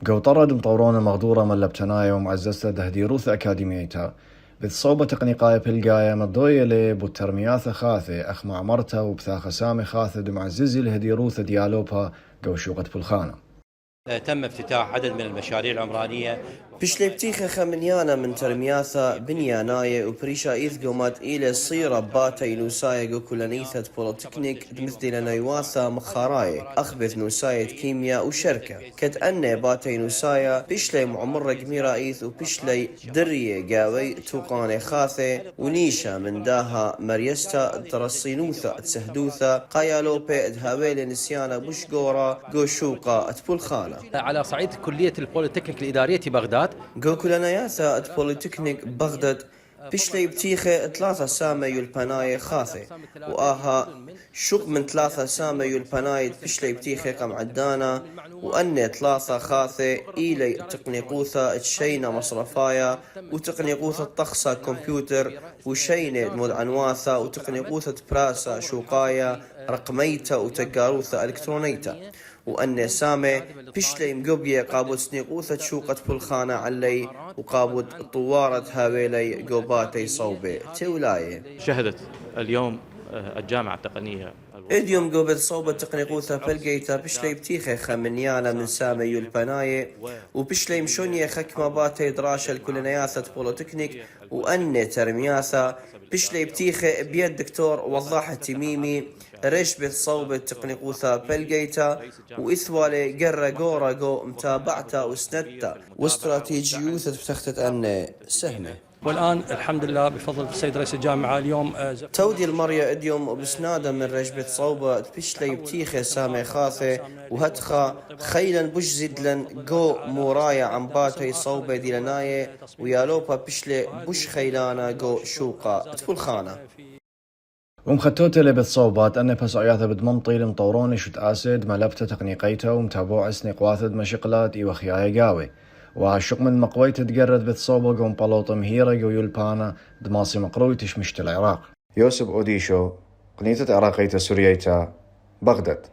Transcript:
قوطرد مطورون مغدورة من لبتنايا ومعززة دهديروث أكاديميتا بتصوبة تقنيقاية بلقاية مضوية والترمياثة خاثة أخ معمرتا وبثاخة سامي خاثة دمعززي الهديروث ديالوبها قوشوقة بلخانة. تم افتتاح عدد من المشاريع العمرانية بشلي بتيخة خمنيانا من ترمياثا بنياناية وبريشا إيث قومات إلى صيرة باتا يلوسايا قوكولانيثة بولوتكنيك مثل نيواثا مخاراية أخبث نوساية كيمياء وشركة كتأني باتا يلوسايا بشلي معمرة قميرة إيث وبشلي درية قاوي توقاني خاثة ونيشا من داها مريستا ترصينوثا تسهدوثا قايالوبي ادهاويل نسيانا بوشقورا قوشوقا اتبولخانة على صعيد كلية البوليتكنيك الإدارية بغداد. قوكولانياثا اتبوليتكنيك بغداد بشلي بتيخة 3 سامة يلبناية خاثة وآها شق من 3 سامة يلبناية بشلي بتيخة قم عدانا وأني 3 خاثة إيلي تقنيقوثا تشينا مصرفايا وتقنيقوثا الطخصة كمبيوتر وشينة مدعنواثا وتقنيقوثا براسا شوقايا رقميتا وتقاروثا إلكترونيتا وأن سامي بشلي مقبية قابود سنيقوثة شوقة بلخانة علي وقابود طوارة هاويلي قوباتي صوبي تولاية. شهدت اليوم الجامعة التقنية اليوم قوبت صوبة تقنيقوثة بلقيتا بشلي بتيخة خمنيانا من سامي يلبناية وبشلي مشونية خكمة باتي دراشة الكولينياثة بولوتكنيك وأن ترمياثة بشلي بتيخة بيد دكتور وضاح التميمي رشبة صوبة تقنيقوثا بلقيتا وإثوالي قرى قورا قو متابعتا وسندتا واستراتيجيوثة بتختت أن سهمة. والآن الحمد لله بفضل السيد رئيس الجامعة اليوم تودي المريا اديوم وبسنادة من رجبة صوبة بشلي بتيخة سامي خاثة وهتخا خيلا بش زدلن قو مورايا عن باتي صوبة ديلناية ويالوبا بشلي بش خيلانا قو شوقة تفلخانة. ومختوتة اللي بتصوبات أن بسعياثة بدمنطي المطوروني شت آسد ملبتة تقنيقيته ومتابوع اسنق واثد مشقلات وخيايا قاوي وعشق من مقويت تقرد بتصوبة قوم بلوط مهيرة ويلبانا دماصي مقروي تشمشت العراق. يوسف أوديشو قنيتة عراقية سورييتا بغداد.